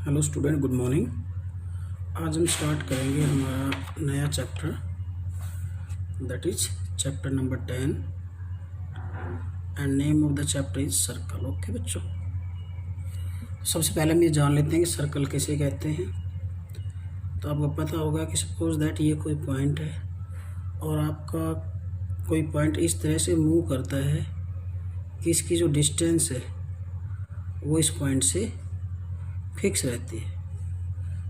Hello student, good morning. आज हम start करेंगे हमारा नया chapter, that is chapter number 10 and name of the chapter is circle. Okay बच्चों, सबसे पहले हम ये जान लेते हैं कि सर्कल किसे कहते हैं। तो आपको पता होगा कि सपोज दैट ये कोई पॉइंट है और आपका कोई पॉइंट इस तरह से मूव करता है कि इसकी जो डिस्टेंस है वो इस पॉइंट से फिक्स रहती है।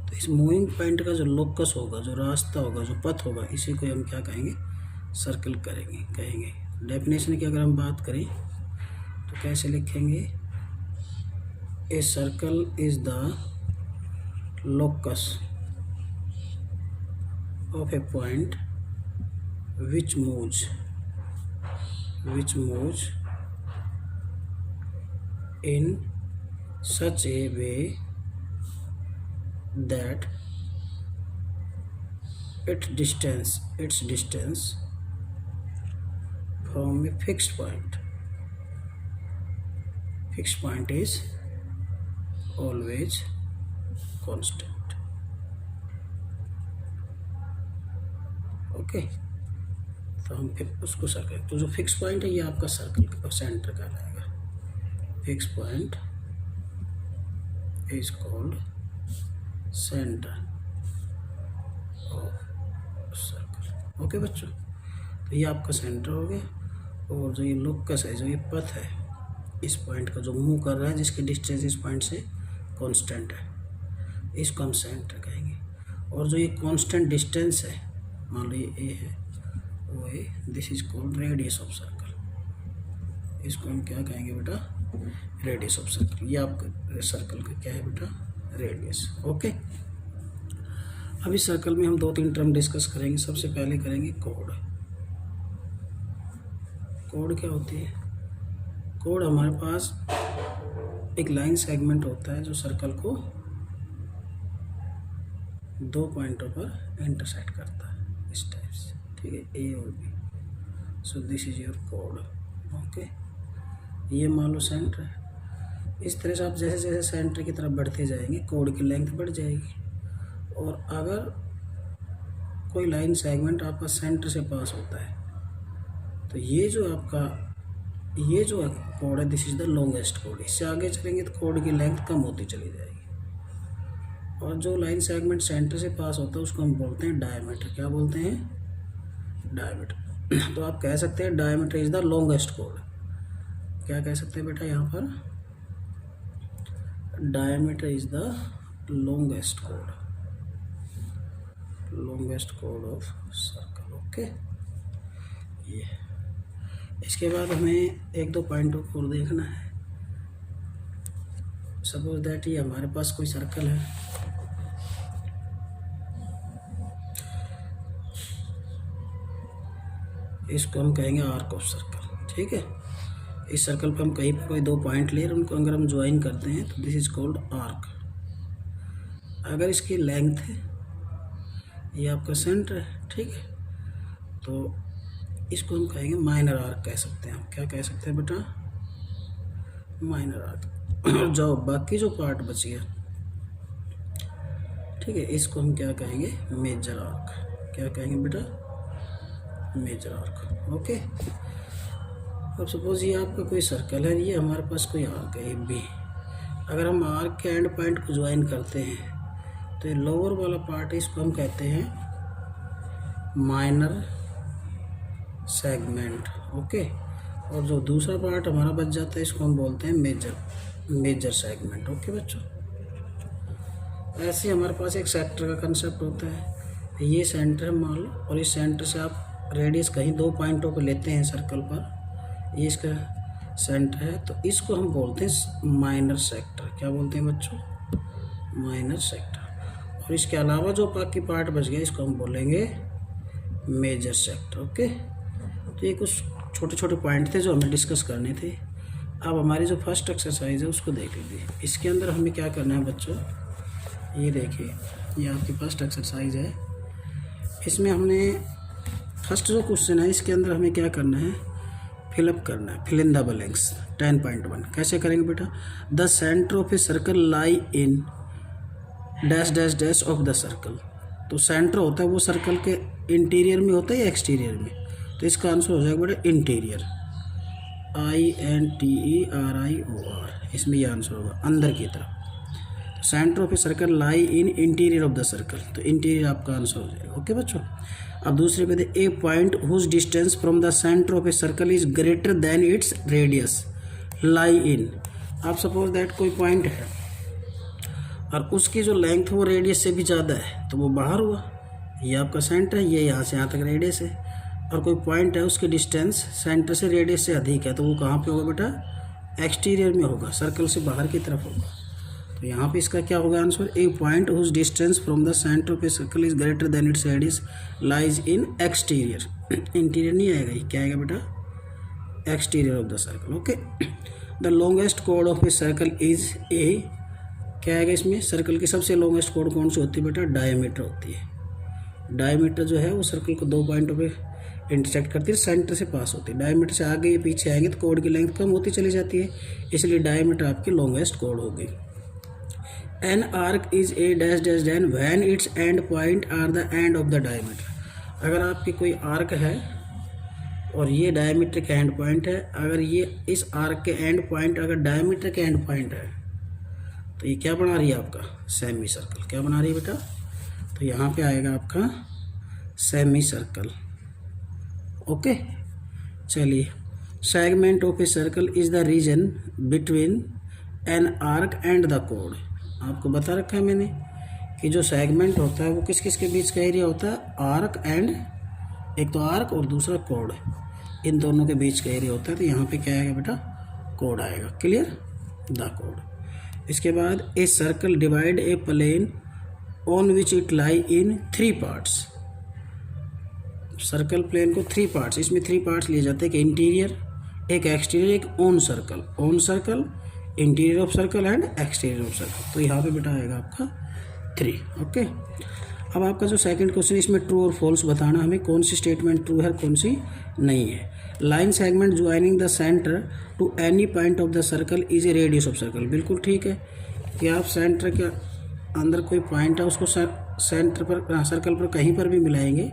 तो इस मूविंग पॉइंट का जो लोकस होगा, जो रास्ता होगा, जो पथ होगा, इसी को हम क्या कहेंगे, सर्कल कहेंगे। डेफिनेशन की अगर हम बात करें तो कैसे लिखेंगे, ए circle is the locus of A point which moves in such a way that its distance from a fixed point is always constant. Okay, तो हम फिर उसको सर्कल, तो जो फिक्स पॉइंट है ये आपका सर्कल का सेंटर कहलाएगा। Fix point is called center of circle। Okay बच्चों, तो ये आपका सेंटर हो गया। और जो ये लोकस है, जो ये पथ है इस पॉइंट का जो मूव कर रहा है, जिसकी डिस्टेंस इस पॉइंट से कांस्टेंट है, इसको हम सेंटर कहेंगे। और जो ये कांस्टेंट डिस्टेंस है, मान लो ये ए है, वो है, this is called radius of circle. इसको हम क्या कहेंगे बेटा, रेडियस ऑफ सर्कल। ये आपका सर्कल का क्या है बेटा, रेडियस। ओके, अभी सर्कल में हम 2-3 टर्म डिस्कस करेंगे। सबसे पहले करेंगे कोड। कोड क्या होती है? कोड हमारे पास एक लाइन सेगमेंट होता है जो सर्कल को 2 पॉइंटों पर इंटरसेक्ट करता है, इस टाइप से, ठीक है, ए और B. So this is your कोड। ओके, ये मान लो सेंटर है। इस तरह से आप जैसे जैसे सेंटर की तरफ बढ़ते जाएंगे, कोड की लेंथ बढ़ जाएगी। और अगर कोई लाइन सेगमेंट आपका सेंटर से पास होता है तो ये जो कोड है, this is the longest code. इससे आगे चलेंगे तो कोड की लेंथ कम होती चली जाएगी। और जो लाइन सेगमेंट सेंटर से पास होता है उसको हम बोलते हैं डायमीटर। क्या बोलते हैं? डायमीटर। तो आप कह सकते हैं diameter is the longest code. क्या कह सकते हैं बेटा यहाँ पर? Diameter is the longest code of circle। Okay, ये इसके बाद हमें 1-2 पॉइंटों को देखना है। सपोज दैट ये हमारे पास कोई सर्कल है, इसको हम कहेंगे आर्क ऑफ सर्कल। ठीक है, इस सर्कल पे हम कहीं पर कोई 2 पॉइंट ले, उनको अगर हम ज्वाइन करते हैं तो दिस इज कॉल्ड आर्क। अगर इसकी लेंथ है, ये आपका सेंटर है, ठीक है, तो इसको हम कहेंगे माइनर आर्क कह सकते हैं। हम क्या कह सकते हैं बेटा? Minor arc. और जो बाकी जो पार्ट बच गया, ठीक है, इसको हम क्या कहेंगे? Major arc. क्या कहेंगे बेटा? Major arc. ओके, अब सपोज ये आपका कोई सर्कल है, ये हमारे पास कोई आर्क है बी। अगर हम आर्क के एंड पॉइंट को ज्वाइन करते हैं तो ये लोअर वाला पार्ट है, इसको हम कहते हैं माइनर सेगमेंट। ओके, और जो दूसरा पार्ट हमारा बच जाता है इसको हम बोलते हैं मेजर सेगमेंट। ओके बच्चों, ऐसे हमारे पास एक सेक्टर का कंसेप्ट होता है। ये सेंटर है मान लो, और इस सेंटर से आप रेडियस कहीं 2 पॉइंटों पर लेते हैं सर्कल पर, ये इसका सेंटर है, तो इसको हम बोलते हैं माइनर सेक्टर। क्या बोलते हैं बच्चों? Minor sector. और इसके अलावा जो बाकी पार्ट बच गया इसको हम बोलेंगे मेजर सेक्टर। ओके, तो ये कुछ छोटे छोटे पॉइंट थे जो हमें डिस्कस करने थे। अब हमारी जो फर्स्ट एक्सरसाइज है उसको देख लीजिए। इसके अंदर हमें क्या करना है बच्चों, ये देखिए, ये आपकी फर्स्ट एक्सरसाइज है। इसमें हमने फर्स्ट जो क्वेश्चन है इसके अंदर हमें क्या करना है, फिलअप करना है, फिल इन द ब्लैंक्स। 10.1 कैसे करेंगे बेटा? The centre of a circle lie in dash dash dash of the circle. तो सेंटर होता है वो सर्कल के इंटीरियर में होता है या एक्सटीरियर में, तो इसका आंसर हो जाएगा बेटा इंटीरियर, INTERIOR, इसमें ये आंसर होगा अंदर की तरफ। Centre of a circle lie in interior of the circle, तो इंटीरियर आपका आंसर हो जाएगा। ओके बच्चों, अब दूसरे पे a point whose distance from the centre of a circle is greater than its radius lie in. आप सपोज दैट कोई पॉइंट है और उसकी जो लेंथ वो रेडियस से भी ज़्यादा है, तो वो बाहर हुआ, ये आपका सेंटर है, ये यहाँ से यहाँ तक रेडियस है। और कोई पॉइंट है उसकी डिस्टेंस सेंटर से रेडियस से अधिक है, तो वो कहाँ पे होगा बेटा, एक्सटीरियर में होगा, सर्कल से बाहर की तरफ होगा। तो यहाँ पे इसका क्या होगा answer, a point whose distance from the centre of a circle is greater than its radius lies in exterior. Interior नहीं आएगा, ये क्या आएगा बेटा, exterior of the circle. Okay, the longest कोड of a circle is a, क्या आएगा इसमें, सर्कल की सबसे लॉन्गेस्ट कोड कौन सी होती है बेटा, डायमीटर होती है। डायमीटर जो है वो सर्कल को 2 पॉइंटों पे इंटरसेक्ट करती है, सेंटर से पास होती है। डायमीटर से आगे या पीछे आएंगे तो कोड की लेंथ कम होती चली जाती है, इसलिए डायमीटर आपकी लॉन्गेस्ट कोड होगी। An arc is a dash dash then when its end point are the end of the diameter. अगर आपकी कोई आर्क है और ये डायमीटर का एंड पॉइंट है, अगर ये इस आर्क के एंड पॉइंट अगर डायमीटर के एंड पॉइंट है, तो ये क्या बना रही है आपका, सेमी सर्कल। क्या बना रही है बेटा, तो यहाँ पे आएगा आपका सेमी सर्कल। ओके, चलिए, segment of a circle is the region between an arc and the code. आपको बता रखा है मैंने कि जो सेगमेंट होता है वो किस किस के बीच का एरिया होता है, आर्क एंड, एक तो आर्क और दूसरा कोड, इन दोनों के बीच का एरिया होता है। तो यहाँ पे क्या आएगा बेटा, कोड आएगा। क्लियर, द कोड। इसके बाद a circle divide a plane on which it lie in 3 parts. Circle plane को 3 पार्ट्स, इसमें 3 पार्ट्स लिए जाते हैं, कि इंटीरियर, एक एक्सटीरियर, एक on circle, on circle, interior of circle and exterior of circle. तो यहाँ पे बेटा आएगा आपका 3। ओके, अब आपका जो सेकंड क्वेश्चन, इसमें ट्रू और फॉल्स बताना हमें, कौन सी स्टेटमेंट ट्रू है कौन सी नहीं है। Line segment joining the centre to any point of the circle is a radius of circle. बिल्कुल ठीक है कि आप सेंटर के अंदर कोई पॉइंट है उसको सेंटर पर, सर्कल पर कहीं पर भी मिलाएंगे,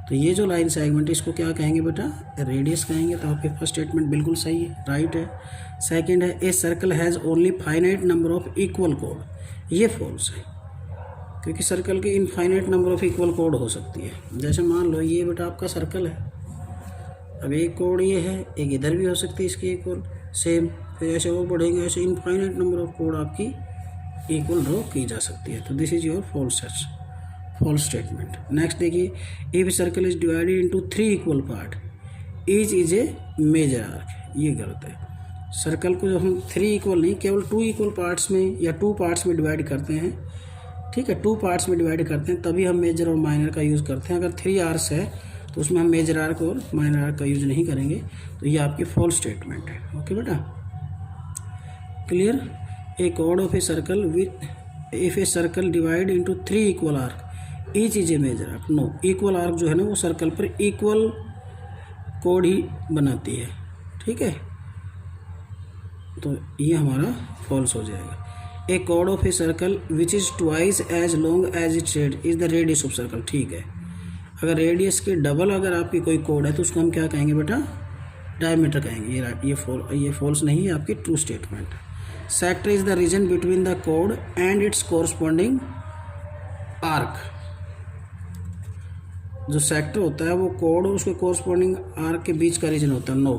तो ये जो लाइन सेगमेंट है इसको क्या कहेंगे बेटा, रेडियस कहेंगे। तो आपके फर्स्ट स्टेटमेंट बिल्कुल सही है, राइट है। सेकंड है a circle has only finite number of equal code, ये फॉल्स है, क्योंकि सर्कल की infinite number of equal code हो सकती है। जैसे मान लो ये बेटा आपका सर्कल है, अब एक कोड ये है, एक इधर भी हो सकती है इसकी इक्वल सेम, फिर ऐसे और बढ़ेंगे, ऐसे इनफाइनाइट नंबर ऑफ कोड आपकी इक्वल ड्रॉ की जा सकती है। तो this is your false statement. Next देखिए, if circle is divided into 3 equal part, each is a major arc, ये गलत है। सर्कल को जब हम 3 इक्वल नहीं, केवल 2 इक्वल पार्ट्स में या 2 पार्ट्स में डिवाइड करते हैं, ठीक है, 2 पार्ट्स में डिवाइड करते हैं, तभी हम मेजर और माइनर का यूज़ करते हैं। अगर 3 आर्क्स है तो उसमें हम मेजर आर्क और माइनर आर्क का यूज़ नहीं करेंगे। तो ये आपकी फॉल्स स्टेटमेंट है। ओके बेटा, क्लियर। ए कोड of a circle with if a circle divide into 3 equal arc each is a major arc. No, equal arc जो है ना वो सर्कल पर इक्वल कोड ही बनाती है, ठीक है, तो ये हमारा फॉल्स हो जाएगा। ए कोड of a circle which is twice as long as its radius is the radius of circle. ठीक है, अगर रेडियस के डबल अगर आपकी कोई कोड है तो उसको हम क्या कहेंगे बेटा, डायमीटर कहेंगे। ये फॉल्स नहीं है, आपकी true statement. Sector is the region between the code and it's corresponding arc. जो सेक्टर होता है वो कोड और उसके कोरस्पॉन्डिंग आर्क के बीच का रीजन होता है। नो,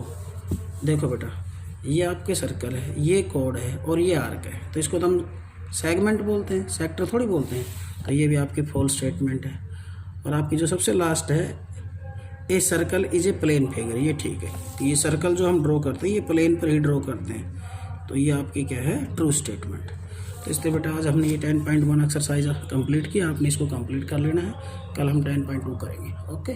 देखो बेटा, ये आपके सर्कल है, ये कोड है और ये आर्क है, तो इसको तो हम सेगमेंट बोलते हैं, सेक्टर थोड़ी बोलते हैं। तो ये भी आपकी फॉल्स स्टेटमेंट है। और आपकी जो सबसे लास्ट है, a circle is a plane figure, ये ठीक है, तो ये सर्कल जो हम ड्रॉ करते हैं ये प्लेन पर ही ड्रॉ करते हैं, तो ये आपकी क्या है, ट्रू स्टेटमेंट। तो इसलिए बेटा आज हमने ये 10.1 एक्सरसाइज कंप्लीट किया, आपने इसको कंप्लीट कर लेना है, कल हम 10.2 करेंगे। ओके।